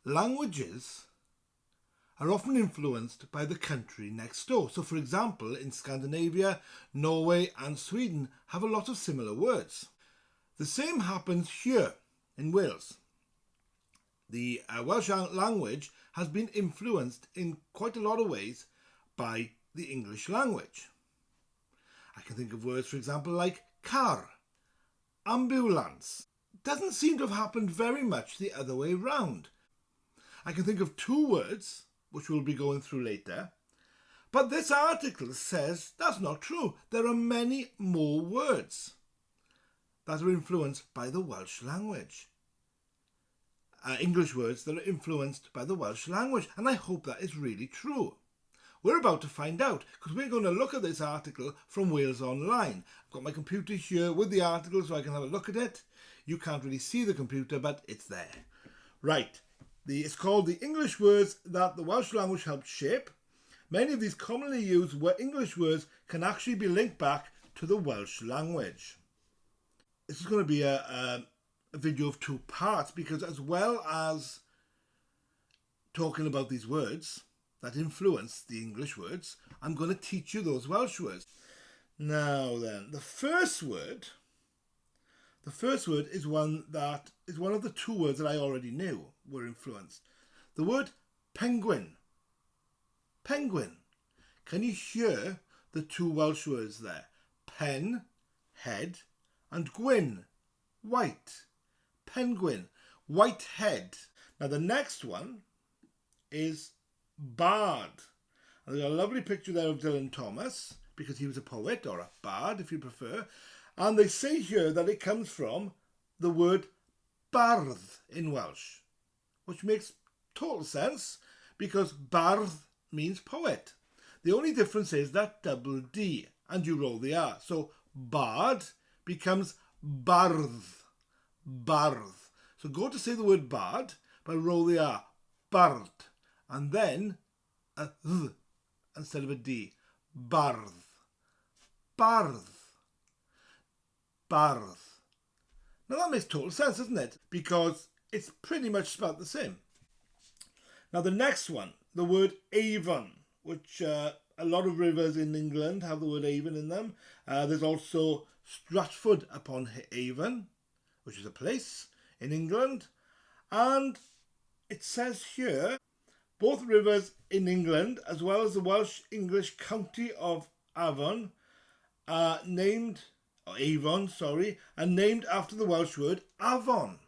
Languages are often influenced by the country next door. So, for example, in Scandinavia, Norway and Sweden have a lot of similar words. The same happens here in Wales. The Welsh language has been influenced in quite a lot of ways by the English language. I can think of words, for example, like car, ambulance. Doesn't seem to have happened very much the other way round. I can think of two words, which we'll be going through later, but this article says that's not true. There are many more words that are influenced by the Welsh language. English words that are influenced by the Welsh language, and I hope that is really true. We're about to find out, because we're going to look at this article from Wales Online. I've got my computer here with the article so I can have a look at it. You can't really see the computer, but it's there. Right, it's called The English Words That the Welsh Language Helped Shape. Many of these commonly used English words can actually be linked back to the Welsh language. This is going to be a video of two parts, because as well as talking about these words that influence the English words, I'm going to teach you those Welsh words. Now then, the first word is one of the two words that I already knew were influenced. The word penguin. Penguin. Can you hear the two Welsh words there? Pen, head, and gwyn, white. Penguin, white head. Now the next one is bard. And there's a lovely picture there of Dylan Thomas, because he was a poet, or a bard if you prefer. And they say here that it comes from the word bardd in Welsh, which makes total sense, because bardd means poet. The only difference is that double D, and you roll the R. So bard becomes bardd. Bardd. So go to say the word bard, but roll the R. Bardd. And then a th instead of a D. Bardd. Bardd. Bardd. Now that makes total sense, doesn't it? Because it's pretty much spelled the same. Now the next one, the word Avon, which a lot of rivers in England have the word Avon in them. There's also Stratford upon Avon, which is a place in England. And it says here, both rivers in England, as well as the Welsh-English county of Avon, are named after the Welsh word Avon.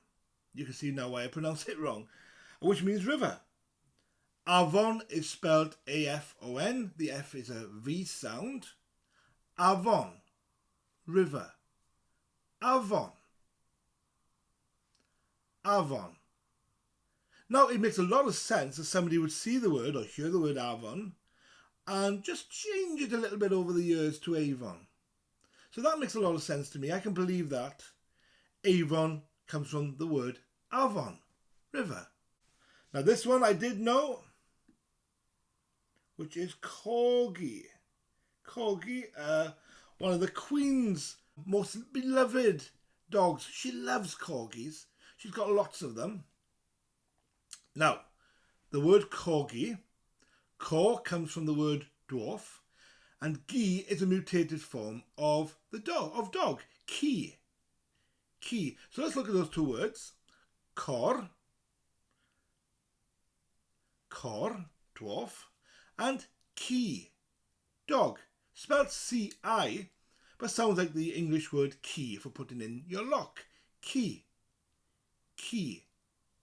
You can see now why I pronounce it wrong, which means river. Avon is spelled A-F-O-N. The F is a V sound. Avon, river. Avon. Avon. Now, it makes a lot of sense that somebody would see the word or hear the word Avon and just change it a little bit over the years to Avon. So that makes a lot of sense to me. I can believe that. Avon comes from the word Avon, river. Now, this one I did know, which is Corgi. Corgi, one of the Queen's most beloved dogs. She loves Corgis. She's got lots of them. Now, the word Corgi, cor comes from the word dwarf, and gi is a mutated form of dog, ki. Ki. So let's look at those two words. Cor, dwarf, and ki, dog, spelled C-I, but sounds like the English word key for putting in your lock. Key,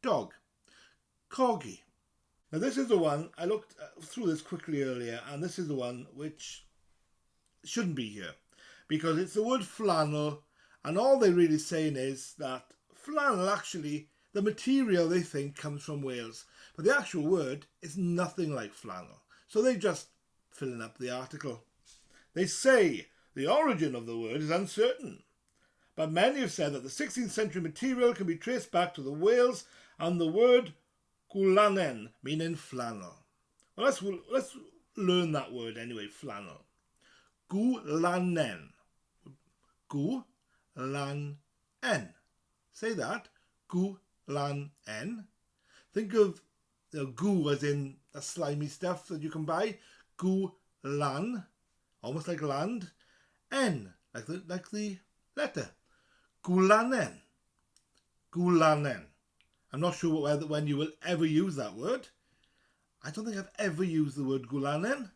dog. Corgi. Now this is the one, I looked through this quickly earlier, and this is the one which shouldn't be here, because it's the word flannel, and all they're really saying is that flannel, actually, the material they think comes from Wales, but the actual word is nothing like flannel. So they're just filling up the article. They say the origin of the word is uncertain, but many have said that the 16th century material can be traced back to the Wales and the word gulanen, meaning flannel. Well, let's learn that word anyway, flannel. Gulanen. Gu-lan-en. Say that. Gu-lan-en. Think of goo as in a slimy stuff that you can buy. Goo lan, almost like land. N, like the letter. Gulanen. Gulanen. I'm not sure when you will ever use that word. I don't think I've ever used the word gulanen.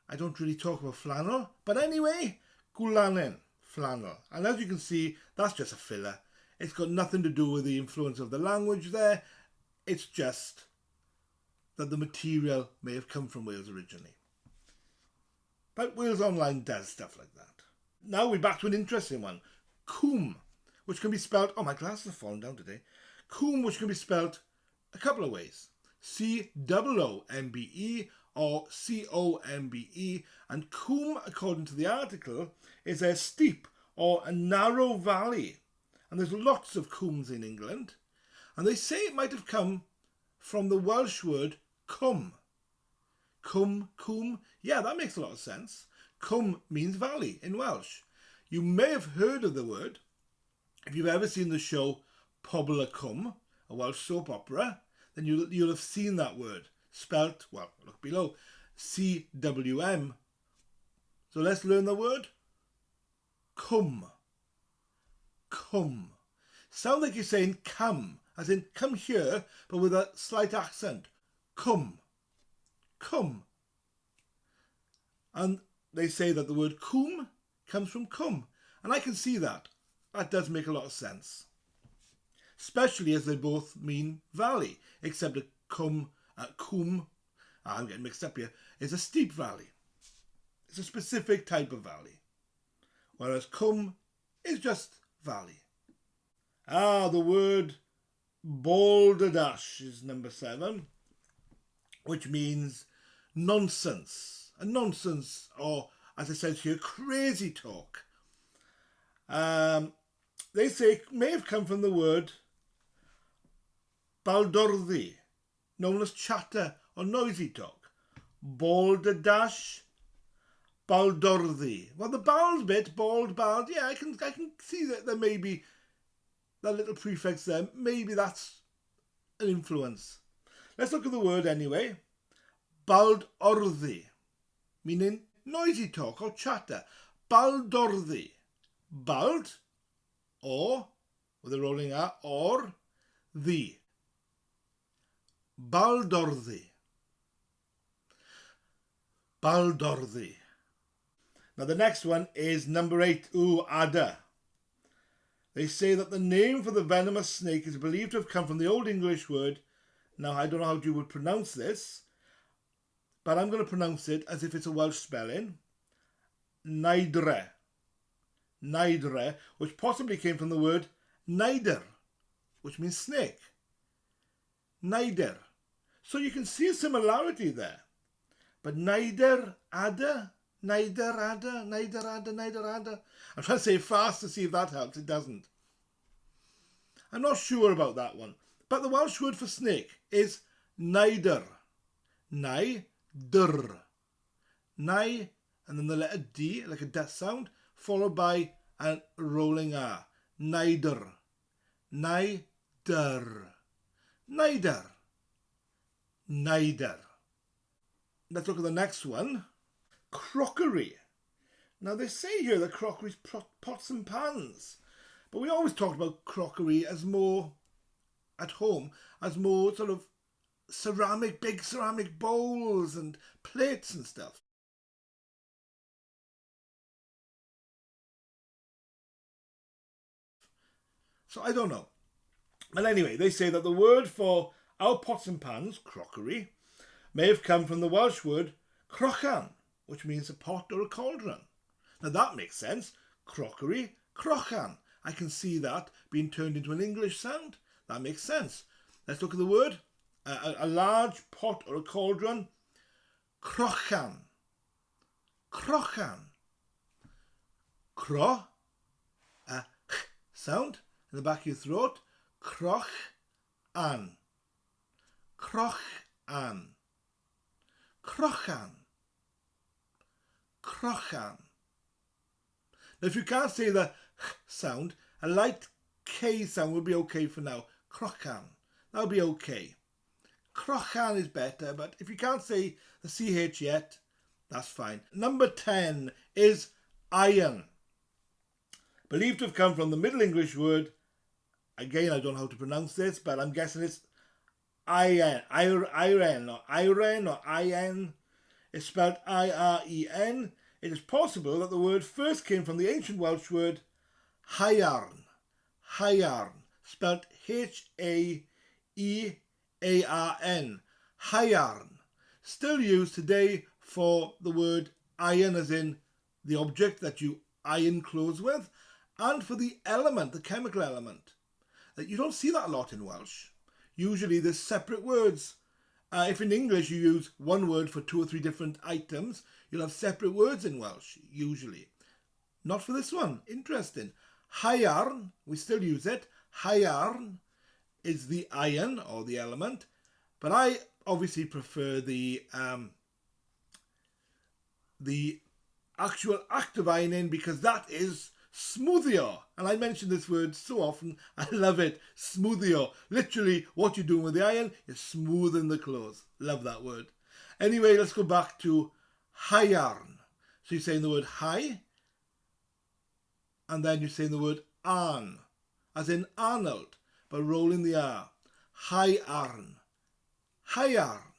I don't really talk about flannel. But anyway, gulanen, flannel. And as you can see, that's just a filler. It's got nothing to do with the influence of the language there. It's just that the material may have come from Wales originally. But Wales Online does stuff like that. Now we're back to an interesting one. Coomb, which can be spelled... Oh, my glasses have fallen down today. Coomb, which can be spelled a couple of ways. C-O-O-M-B-E or C-O-M-B-E. And Coomb, according to the article, is a steep or a narrow valley. And there's lots of combs in England. And they say it might have come from the Welsh word cwm. Coomb. Yeah, that makes a lot of sense. Coomb means valley in Welsh. You may have heard of the word if you've ever seen the show Pobl y Coomb, a Welsh soap opera. Then you'll have seen that word spelt, well, look below, C-W-M. So let's learn the word. Coomb. Coomb. Sound like you're saying come, as in come here, but with a slight accent. Coomb. Coomb. And they say that the word coomb comes from cum. And I can see that. That does make a lot of sense. Especially as they both mean valley, except that coomb, I'm getting mixed up here, is a steep valley. It's a specific type of valley. Whereas coomb is just valley. The word Balderdash is number 7, which means nonsense. A nonsense, or as I said here, crazy talk. They say it may have come from the word Balderdash, known as chatter or noisy talk. Balderdash, Balderdash. Well, the bald bit, bald, yeah, I can see that there may be that little prefix there. Maybe that's an influence. Let's look at the word anyway. Balderdash, meaning noisy talk or chatter. Balderdash. Bald, or, with a rolling R, or, the. Balderdash. Balderdash. Now the next one is number 8, adder. They say that the name for the venomous snake is believed to have come from the Old English word, now I don't know how you would pronounce this, but I'm going to pronounce it as if it's a Welsh spelling, naidre. Naidre, which possibly came from the word naider, which means snake. Naider. So you can see a similarity there. But naider, adder, naider, adder, naider, adder, naider, adder. I'm trying to say it fast to see if that helps. It doesn't. I'm not sure about that one. But the Welsh word for snake is naider. Naider. Nai, and then the letter D, like a death sound, followed by a rolling R. Naider. Naider. Naider. Naider. Let's look at the next one. Crockery. Now they say here that crockery is pots and pans. But we always talked about crockery as more at home, as more sort of ceramic, big ceramic bowls and plates and stuff. So I don't know. But anyway, they say that the word for our pots and pans, crockery, may have come from the Welsh word crochan, which means a pot or a cauldron. Now that makes sense. Crockery, crochan. I can see that being turned into an English sound. That makes sense. Let's look at the word. A large pot or a cauldron. Crochan. Crochan. Cro. A sound in the back of your throat. Croch-an. Croch-an. Crochan. Crochan. Now if you can't say the sound, a light K sound would be okay for now. Crochan. that'll be okay. Crochan is better, but if you can't say the CH yet, that's fine. Number 10 is iron. Believed to have come from the Middle English word, again I don't know how to pronounce this, but I'm guessing it's iron or iron. It's spelled I-R-E-N. It is possible that the word first came from the ancient Welsh word hyairn, spelled H-A-E-A-R-N, hyairn, still used today for the word iron as in the object that you iron clothes with, and for the element, the chemical element. You don't see that a lot in Welsh. Usually there's separate words. If in English you use one word for 2 or 3 different items, you'll have separate words in Welsh, usually. Not for this one. Interesting. Hyairn, we still use it. Hyairn is the iron or the element, but I obviously prefer the actual act of ironing because that is smoothier. And I mention this word so often. I love it. Smoothier. Literally, what you're doing with the iron, you're smoothing the clothes. Love that word. Anyway, let's go back to hyairn. So you're saying the word high, and then you're saying the word arn, as in Arnold, but rolling the R. Hyairn. Hyairn.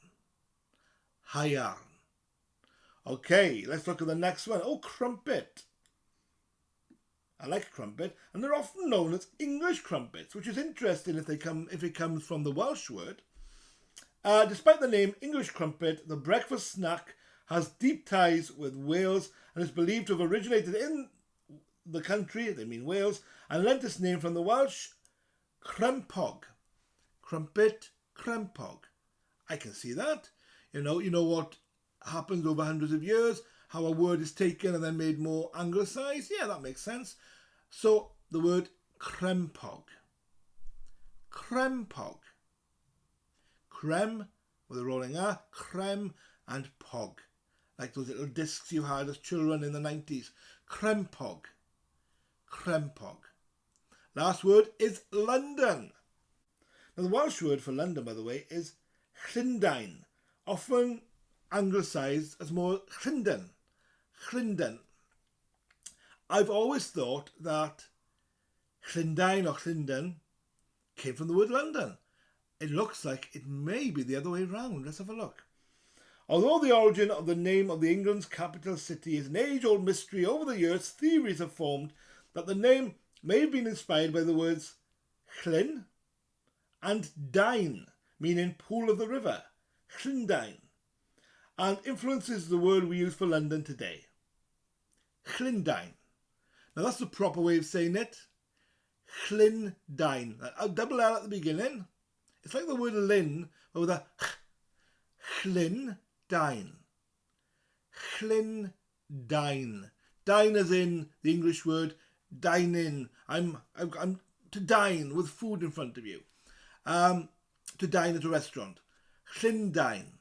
Hyairn. Okay, let's look at the next one. Oh, crumpet. I like crumpet, and they're often known as English crumpets, which is interesting if it comes from the Welsh word. Despite the name English crumpet, the breakfast snack has deep ties with Wales and is believed to have originated in the country, they mean Wales, and lent its name from the Welsh crempog. Crumpet, crempog. I can see that. You know what happens over hundreds of years, how a word is taken and then made more anglicised. Yeah, that makes sense. So the word crempog. Crempog. Crem with a rolling R, crem and pog. Like those little discs you had as children in the 90s. Crempog. Crempog. Last word is London. Now the Welsh word for London, by the way, is Llundain, often anglicised as more Llundain. Llundain. I've always thought that Llundain or Llundain came from the word London. It looks like it may be the other way around. Let's have a look. Although the origin of the name of the England's capital city is an age-old mystery, over the years theories have formed that the name may have been inspired by the words Llyn and Dain, meaning pool of the river, Llundain, and influences the word we use for London today. Llundain. Now that's the proper way of saying it. Llundain. A double L at the beginning. It's like the word Lynn, but with a Llundain. Llundain. Dine as in the English word dine in. I'm to dine with food in front of you. To dine at a restaurant. Llundain.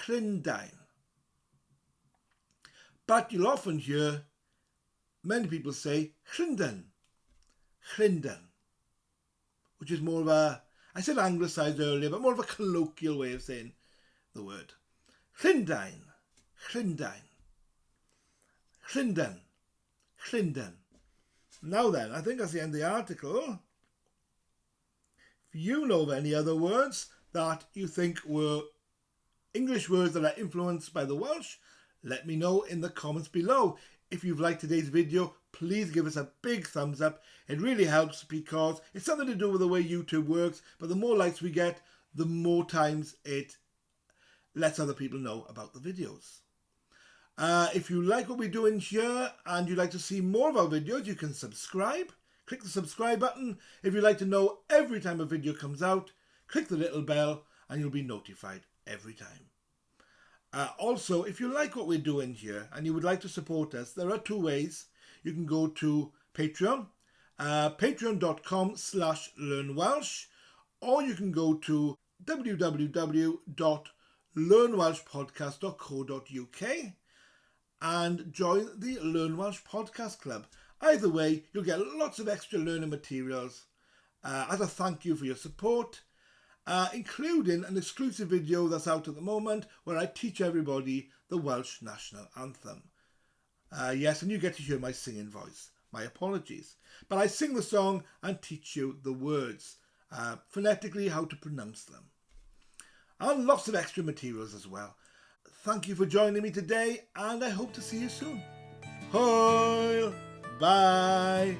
Llundain. But you'll often hear many people say Llundain. Llundain. Which is more of a, I said anglicised earlier, but more of a colloquial way of saying the word. Llundain. Llundain. Llundain. Llundain. Now then, I think that's the end of the article. If you know of any other words that you think were English words that are influenced by the Welsh, let me know in the comments below. If you've liked today's video, please give us a big thumbs up. It really helps because it's something to do with the way YouTube works, but the more likes we get, the more times it lets other people know about the videos. If you like what we're doing here and you'd like to see more of our videos, you can subscribe. Click the subscribe button. If you'd like to know every time a video comes out, click the little bell and you'll be notified every time. Also, if you like what we're doing here and you would like to support us, there are 2 ways. You can go to Patreon, patreon.com/learnwelsh, or you can go to www.learnwelshpodcast.co.uk and join the Learn Welsh Podcast Club. Either way, you'll get lots of extra learning materials as a thank you for your support. including an exclusive video that's out at the moment where I teach everybody the Welsh National Anthem. Yes, and you get to hear my singing voice. My apologies. But I sing the song and teach you the words, phonetically how to pronounce them. And lots of extra materials as well. Thank you for joining me today, and I hope to see you soon. Hwyl! Bye!